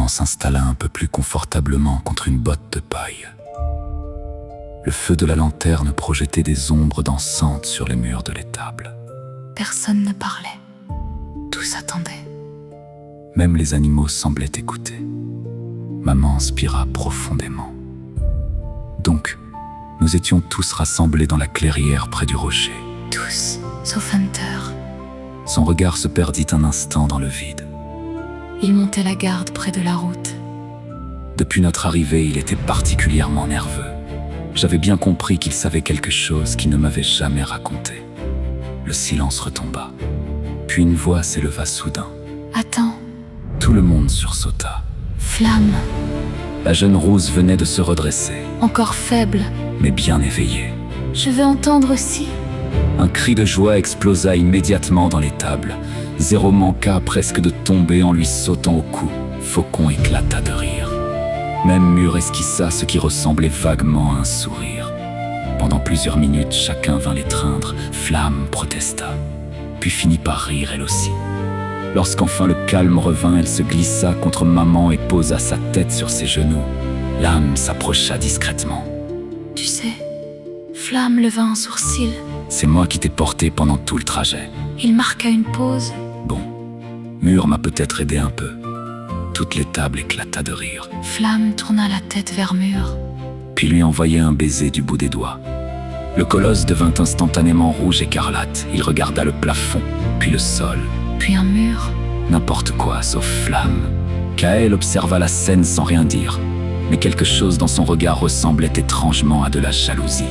s'installa un peu plus confortablement contre une botte de paille. Le feu de la lanterne projetait des ombres dansantes sur les murs de l'étable. Personne ne parlait. Tous attendaient. Même les animaux semblaient écouter. Maman inspira profondément. Donc, nous étions tous rassemblés dans la clairière près du rocher. Tous, sauf Hunter. Son regard se perdit un instant dans le vide. Il montait la garde près de la route. Depuis notre arrivée, il était particulièrement nerveux. J'avais bien compris qu'il savait quelque chose qu'il ne m'avait jamais raconté. Le silence retomba. Puis une voix s'éleva soudain. Attends, Tout le monde sursauta. Flamme, La jeune rousse venait de se redresser, encore faible. mais bien éveillée. Je veux entendre aussi. Un cri de joie explosa immédiatement dans l'étable. Zéro manqua presque de tomber en lui sautant au cou. Faucon éclata de rire. Même Mur esquissa ce qui ressemblait vaguement à un sourire. Pendant plusieurs minutes, chacun vint l'étreindre. Flamme protesta, puis finit par rire elle aussi. Lorsqu'enfin le calme revint, elle se glissa contre maman et posa sa tête sur ses genoux. L'âme s'approcha discrètement. Tu sais, Flamme leva un sourcil. C'est moi qui t'ai porté pendant tout le trajet. Il marqua une pause. Bon, Mur m'a peut-être aidé un peu. Toute l'étable éclata de rire, Flamme tourna la tête vers Mur. puis lui envoya un baiser du bout des doigts. Le colosse devint instantanément rouge écarlate. Il regarda le plafond, puis le sol. Puis un mur. N'importe quoi, sauf Flamme. Kael observa la scène sans rien dire, mais quelque chose dans son regard ressemblait étrangement à de la jalousie.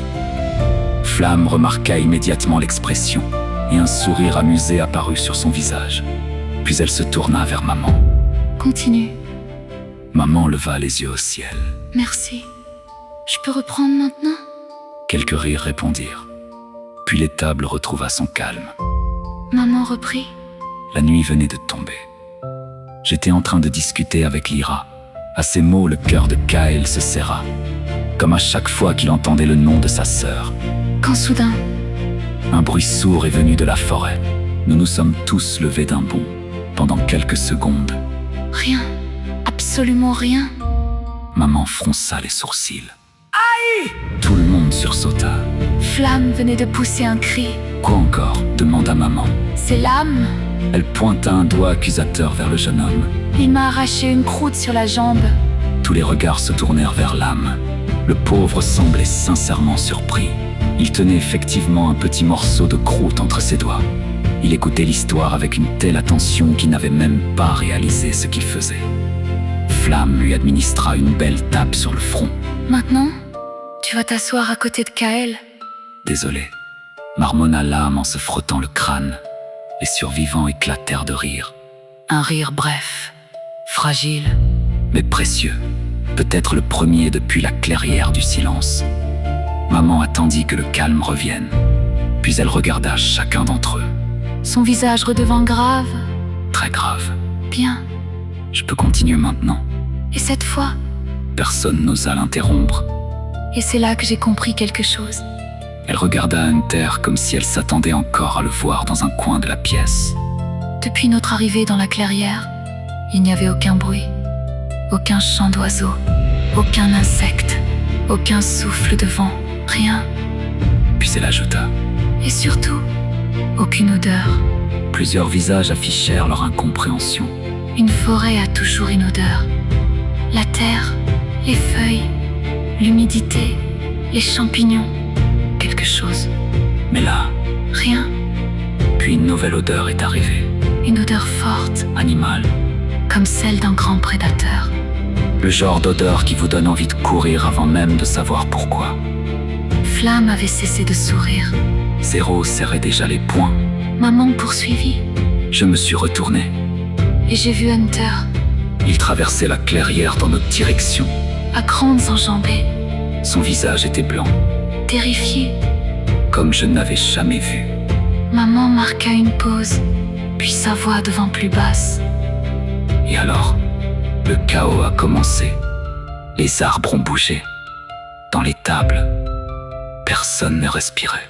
Flamme remarqua immédiatement l'expression, et un sourire amusé apparut sur son visage. Puis elle se tourna vers maman. Continue. Maman leva les yeux au ciel. Merci. Je peux reprendre maintenant? Quelques rires répondirent. Puis l'étable retrouva son calme. Maman reprit. La nuit venait de tomber. J'étais en train de discuter avec Lyra. À ces mots, le cœur de Kael se serra, comme à chaque fois qu'il entendait le nom de sa sœur. Quand soudain, Un bruit sourd est venu de la forêt. Nous nous sommes tous levés d'un bond. Pendant quelques secondes, rien. Absolument rien. maman fronça les sourcils. Aïe! Tout le monde sursauta. Flamme venait de pousser un cri. Quoi encore? Demanda maman. C'est l'âme. Elle pointa un doigt accusateur vers le jeune homme. Il m'a arraché une croûte sur la jambe. Tous les regards se tournèrent vers l'âme. Le pauvre semblait sincèrement surpris. Il tenait effectivement un petit morceau de croûte entre ses doigts. Il écoutait l'histoire avec une telle attention qu'il n'avait même pas réalisé ce qu'il faisait. Flamme lui administra une belle tape sur le front. Maintenant, tu vas t'asseoir à côté de Kael. Désolé, marmonna l'âme en se frottant le crâne. Les survivants éclatèrent de rire. Un rire bref, fragile. Mais précieux, peut-être le premier depuis la clairière du silence. Maman attendit que le calme revienne, puis elle regarda chacun d'entre eux. Son visage redevint grave. Très grave. Bien. Je peux continuer maintenant. Et cette fois, Personne n'osa l'interrompre. et c'est là que j'ai compris quelque chose. Elle regarda Hunter comme si elle s'attendait encore à le voir dans un coin de la pièce. Depuis notre arrivée dans la clairière, il n'y avait aucun bruit, aucun chant d'oiseau, aucun insecte, aucun souffle de vent, rien. Puis elle ajouta. Et surtout, aucune odeur. Plusieurs visages affichèrent leur incompréhension. Une forêt a toujours une odeur. La terre, les feuilles, l'humidité, les champignons, quelque chose. Mais là, Rien. puis une nouvelle odeur est arrivée. Une odeur forte, Animale. comme celle d'un grand prédateur. Le genre d'odeur qui vous donne envie de courir avant même de savoir pourquoi. Flamme avait cessé de sourire. Zéro serrait déjà les poings. Maman poursuivit, Je me suis retourné. et j'ai vu Hunter, Il traversait la clairière dans notre direction. à grandes enjambées, Son visage était blanc, terrifié. comme je n'avais jamais vu. Maman marqua une pause, puis sa voix devint plus basse. Et alors, le chaos a commencé. Les arbres ont bougé. Dans l'étable, personne ne respirait.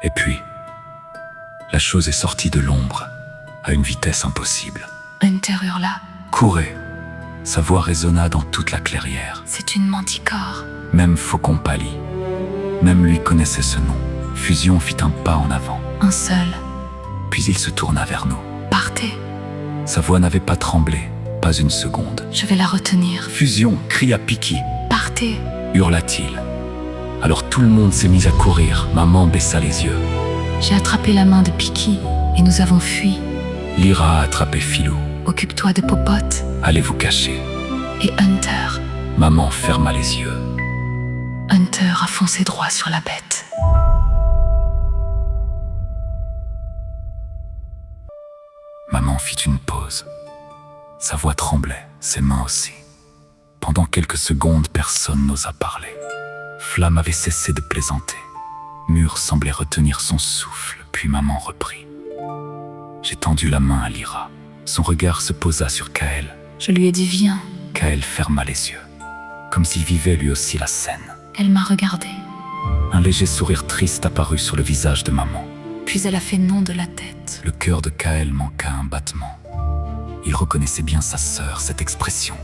Et puis, la chose est sortie de l'ombre, à une vitesse impossible. Hunter hurla. Courez! Sa voix résonna dans toute la clairière. C'est une manticore. Même Faucon pâlit. Même lui connaissait ce nom. Fusion fit un pas en avant. Un seul. Puis il se tourna vers nous. Partez. Sa voix n'avait pas tremblé, pas une seconde. Je vais la retenir. Fusion! Cria Piki. Partez. Hurla-t-il. Alors tout le monde s'est mis à courir. Maman baissa les yeux. J'ai attrapé la main de Piki et nous avons fui. Lyra a attrapé Filou. Occupe-toi de Popote. Allez vous cacher. Et Hunter. Maman ferma les yeux. Hunter a foncé droit sur la bête. Maman fit une pause. Sa voix tremblait, ses mains aussi. Pendant quelques secondes, personne n'osa parler. Flamme avait cessé de plaisanter. Mur semblait retenir son souffle, puis maman reprit. J'ai tendu la main à Lyra. Son regard se posa sur Kael. Je lui ai dit viens. Kael ferma les yeux, comme s'il vivait lui aussi la scène. Elle m'a regardé. Un léger sourire triste apparut sur le visage de maman. Puis elle a fait non de la tête. Le cœur de Kael manqua un battement. Il reconnaissait bien sa sœur, cette expression.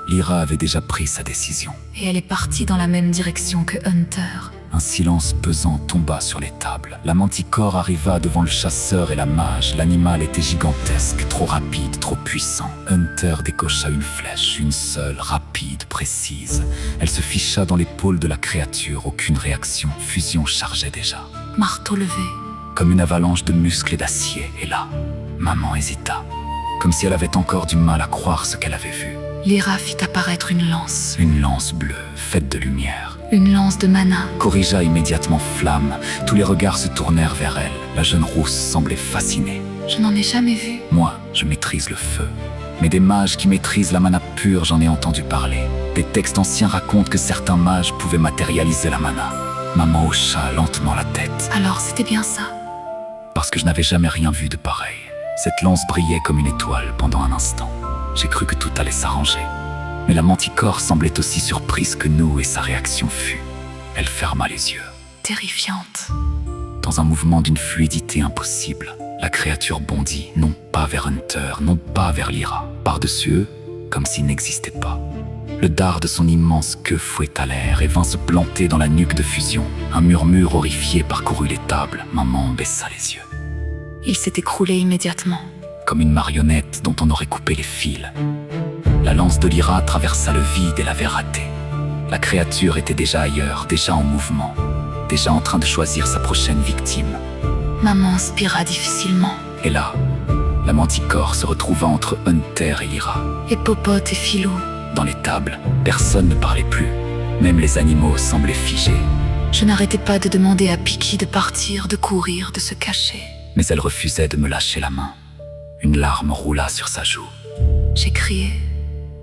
Lyra avait déjà pris sa décision. Et elle est partie dans la même direction que Hunter. Un silence pesant tomba sur les tables. La manticore arriva devant le chasseur et la mage. L'animal était gigantesque, trop rapide, trop puissant. Hunter décocha une flèche, une seule, rapide, précise. Elle se ficha dans l'épaule de la créature, aucune réaction. Fusion chargeait déjà. Marteau levé. Comme une avalanche de muscles et d'acier. Et là, maman hésita, comme si elle avait encore du mal à croire ce qu'elle avait vu. Lyra fit apparaître une lance. Une lance bleue, faite de lumière. Une lance de mana. Corrigea immédiatement Flamme. Tous les regards se tournèrent vers elle. La jeune rousse semblait fascinée. Je n'en ai jamais vu. Moi, je maîtrise le feu. Mais des mages qui maîtrisent la mana pure, j'en ai entendu parler. Des textes anciens racontent que certains mages pouvaient matérialiser la mana. Maman hocha lentement la tête. Alors c'était bien ça. Parce que je n'avais jamais rien vu de pareil. Cette lance brillait comme une étoile pendant un instant. J'ai cru que tout allait s'arranger. Mais la manticore semblait aussi surprise que nous et sa réaction fut. Elle ferma les yeux. Terrifiante. Dans un mouvement d'une fluidité impossible, la créature bondit, non pas vers Hunter, non pas vers Lyra, par-dessus eux, comme s'ils n'existaient pas. Le dard de son immense queue fouetta l'air et vint se planter dans la nuque de Fusion. Un murmure horrifié parcourut les tables. Maman baissa les yeux. Il s'est écroulé immédiatement. Comme une marionnette dont on aurait coupé les fils. La lance de Lyra traversa le vide et l'avait raté. La créature était déjà ailleurs, déjà en mouvement, déjà en train de choisir sa prochaine victime. Maman inspira difficilement. Et là, la manticore se retrouva entre Hunter et Lyra. Et Popote et Filou. Dans les tables, personne ne parlait plus. Même les animaux semblaient figés. Je n'arrêtais pas de demander à Piki de partir, de courir, de se cacher. Mais elle refusait de me lâcher la main. Une larme roula sur sa joue. J'ai crié,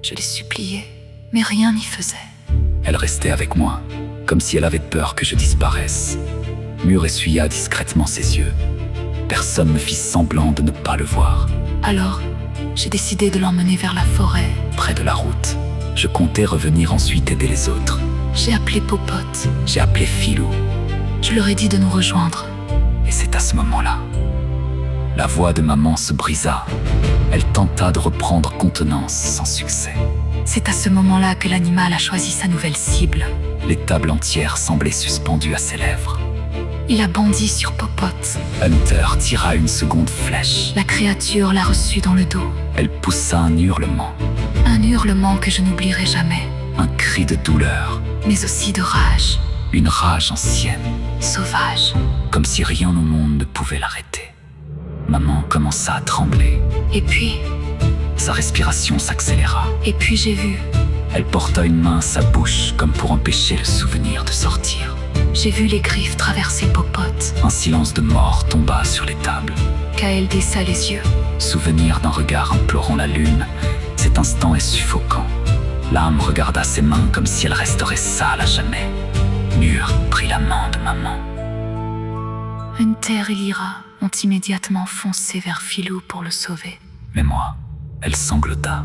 je les suppliais, mais rien n'y faisait. Elle restait avec moi, comme si elle avait peur que je disparaisse. Mur essuya discrètement ses yeux. Personne ne fit semblant de ne pas le voir. Alors, j'ai décidé de l'emmener vers la forêt. Près de la route, je comptais revenir ensuite aider les autres. J'ai appelé Popote. J'ai appelé Filou. Je leur ai dit de nous rejoindre. Et c'est à ce moment-là, la voix de maman se brisa. Elle tenta de reprendre contenance sans succès. C'est à ce moment-là que l'animal a choisi sa nouvelle cible. Les tables entières semblaient suspendues à ses lèvres. Il a bondi sur Popote. Hunter tira une seconde flèche. La créature l'a reçue dans le dos. Elle poussa un hurlement. Un hurlement que je n'oublierai jamais. Un cri de douleur. Mais aussi de rage. Une rage ancienne. Sauvage. Comme si rien au monde ne pouvait l'arrêter. Maman commença à trembler. Et puis... sa respiration s'accéléra. Et puis j'ai vu... Elle porta une main à sa bouche comme pour empêcher le souvenir de sortir. J'ai vu les griffes traverser Popote. Un silence de mort tomba sur les tables. Kael baissa les yeux. Souvenir d'un regard implorant la lune. Cet instant est suffocant. L'âme regarda ses mains comme si elle resterait sale à jamais. Mur prit la main de maman. Hunter et Lyra ont immédiatement foncé vers Filou pour le sauver. Mais moi, elle sanglota.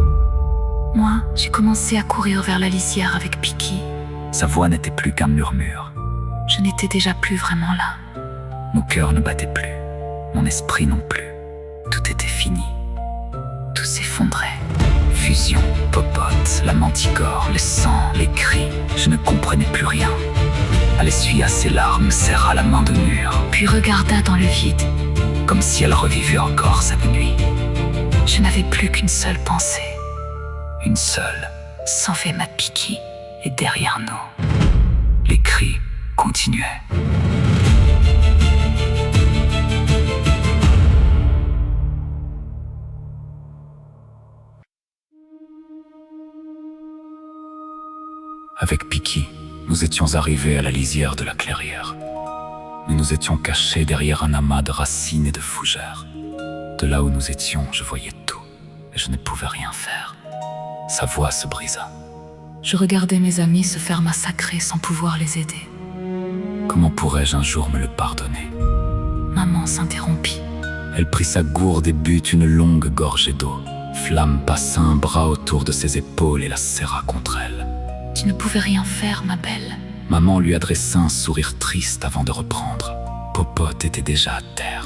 Moi, j'ai commencé à courir vers la lisière avec Piki. Sa voix n'était plus qu'un murmure. Je n'étais déjà plus vraiment là. Nos cœurs ne battaient plus, mon esprit non plus. Tout était fini. Tout s'effondrait. Fusion, popote, la manticore, le sang, les cris. Je ne comprenais plus rien. Elle essuya ses larmes, serra la main de mur, Puis regarda dans le vide. comme si elle revivait encore cette nuit. Je n'avais plus qu'une seule pensée. Une seule. Sauver ma Piki. Et derrière nous, les cris continuaient. Avec Piki, nous étions arrivés à la lisière de la clairière. Nous nous étions cachés derrière un amas de racines et de fougères. De là où nous étions, je voyais tout, et je ne pouvais rien faire. Sa voix se brisa. Je regardais mes amis se faire massacrer sans pouvoir les aider. Comment pourrais-je un jour me le pardonner? Maman s'interrompit. Elle prit sa gourde et but une longue gorgée d'eau. Flamme passa un bras autour de ses épaules et la serra contre elle. Tu ne pouvais rien faire, ma belle. Maman lui adressa un sourire triste avant de reprendre. Popote était déjà à terre.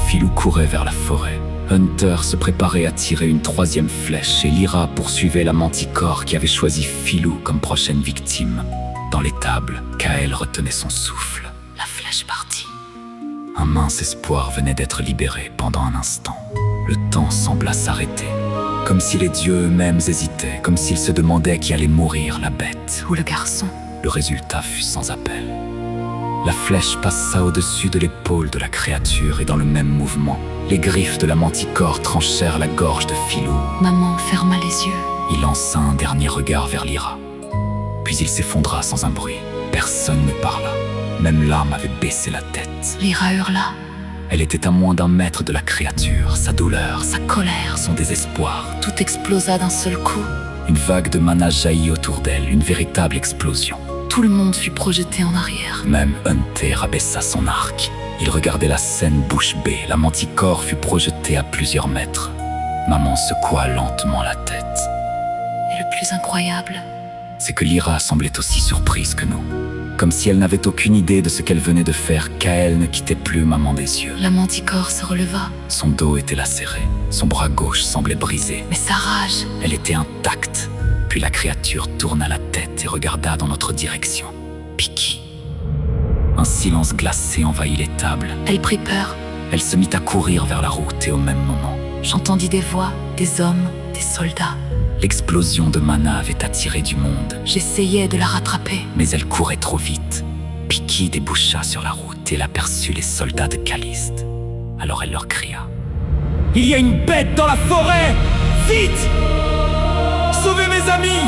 Filou courait vers la forêt. Hunter se préparait à tirer une troisième flèche et Lyra poursuivait la manticore qui avait choisi Filou comme prochaine victime. Dans l'étable, Kael retenait son souffle. La flèche partit. Un mince espoir venait d'être libéré pendant un instant. Le temps sembla s'arrêter. Comme si les dieux eux-mêmes hésitaient, comme s'ils se demandaient qui allait mourir, la bête Ou le garçon. Le résultat fut sans appel. La flèche passa au-dessus de l'épaule de la créature et dans le même mouvement, les griffes de la manticore tranchèrent la gorge de Filou. Maman ferma les yeux. Il lança un dernier regard vers Lyra. Puis il s'effondra sans un bruit. Personne ne parla. Même l'âme avait baissé la tête. Lyra hurla. Elle était à moins d'un mètre de la créature. Sa douleur, Sa colère. son désespoir. Tout explosa d'un seul coup. Une vague de mana jaillit autour d'elle, une véritable explosion. Tout le monde fut projeté en arrière. Même Hunter abaissa son arc. Il regardait la scène bouche bée. La manticore fut projetée à plusieurs mètres. Maman secoua lentement la tête. Et le plus incroyable, C'est que Lyra semblait aussi surprise que nous. Comme si elle n'avait aucune idée de ce qu'elle venait de faire, Kael ne quittait plus maman des yeux. la manticore se releva. Son dos était lacéré. Son bras gauche semblait brisé. Mais sa rage, Elle était intacte. Puis la créature tourna la tête et regarda dans notre direction. Piki. Un silence glacé envahit les tables. Elle prit peur. Elle se mit à courir vers la route et au même moment, J'entendis des voix, des hommes, des soldats. l'explosion de mana avait attiré du monde. J'essayais de la rattraper. Mais elle courait trop vite. Piki déboucha sur la route et elle aperçut les soldats de Caliste. Alors elle leur cria. Il y a une bête dans la forêt! Vite! Sauvez mes amis!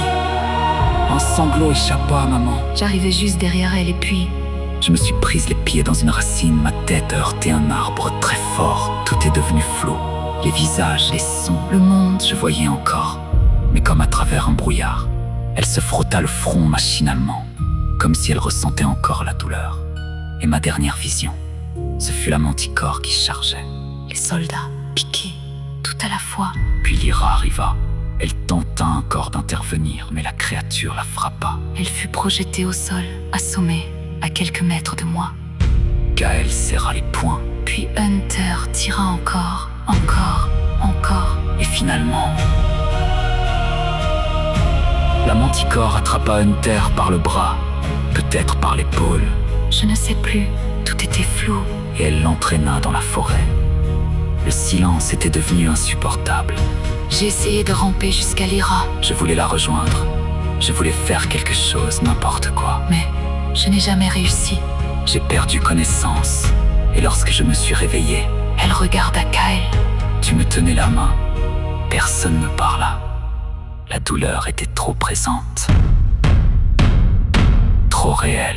Un sanglot échappa à maman. J'arrivais juste derrière elle et puis... Je me suis prise les pieds dans une racine, ma tête a heurté un arbre très fort. Tout est devenu flou. Les visages, les sons, Le monde, je voyais encore, mais comme à travers un brouillard. Elle se frotta le front machinalement, comme si elle ressentait encore la douleur. Et ma dernière vision, ce fut la manticore qui chargeait. les soldats, piqués, tout à la fois. Puis Lyra arriva. Elle tenta encore d'intervenir, mais la créature la frappa. Elle fut projetée au sol, assommée, à quelques mètres de moi. Kael serra les poings, Puis Hunter tira encore, encore, encore. et finalement... La manticore attrapa Hunter par le bras, peut-être par l'épaule, Je ne sais plus, tout était flou. et elle l'entraîna dans la forêt. Le silence était devenu insupportable. J'ai essayé de ramper jusqu'à Lyra, Je voulais la rejoindre. Je voulais faire quelque chose, n'importe quoi. mais je n'ai jamais réussi. J'ai perdu connaissance. Et lorsque je me suis réveillé, Elle regarda Kael. tu me tenais la main. Personne ne parla. La douleur était trop présente. Trop réelle.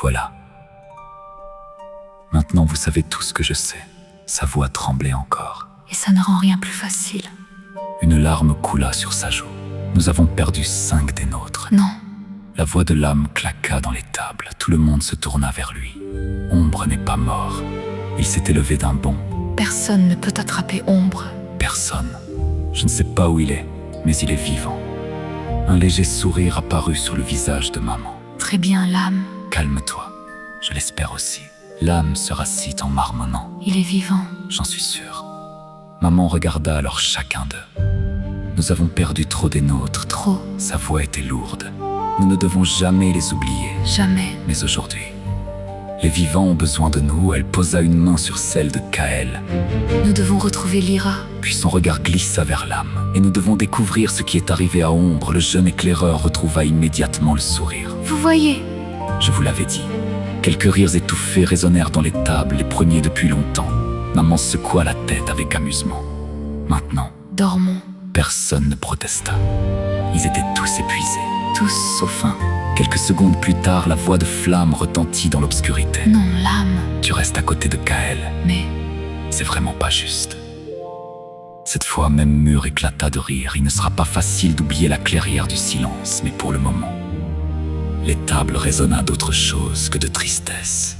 Voilà. Maintenant, vous savez tout ce que je sais. Sa voix tremblait encore. Et ça ne rend rien plus facile. Une larme coula sur sa joue. Nous avons perdu 5 des nôtres. Non, La voix de l'âme claqua dans les tables. Tout le monde se tourna vers lui. Ombre n'est pas mort. Il s'était levé d'un bond. Personne ne peut attraper Ombre. Personne. Je ne sais pas où il est, mais il est vivant. Un léger sourire apparut sur le visage de maman. Très bien, l'âme. Calme-toi, je l'espère aussi. L'âme se rassit en marmonnant. Il est vivant. J'en suis sûr. Maman regarda alors chacun d'eux. Nous avons perdu trop des nôtres. Trop. Sa voix était lourde. Nous ne devons jamais les oublier. Jamais. Mais aujourd'hui, les vivants ont besoin de nous. Elle posa une main sur celle de Kael. Nous devons retrouver Lyra. Puis son regard glissa vers l'âme. Et nous devons découvrir ce qui est arrivé à Ombre. Le jeune éclaireur retrouva immédiatement le sourire. Vous voyez? Je vous l'avais dit. Quelques rires étouffés résonnèrent dans les tables, les premiers depuis longtemps. Maman secoua la tête avec amusement. Maintenant, Dormons. personne ne protesta. Ils étaient tous épuisés. Tous. Sauf un. Quelques secondes plus tard, la voix de Flamme retentit dans l'obscurité. Non, l'âme. Tu restes à côté de Kael. Mais C'est vraiment pas juste. Cette fois, même Mur éclata de rire. Il ne sera pas facile d'oublier la clairière du silence, mais pour le moment, l'étable résonna d'autre chose que de tristesse.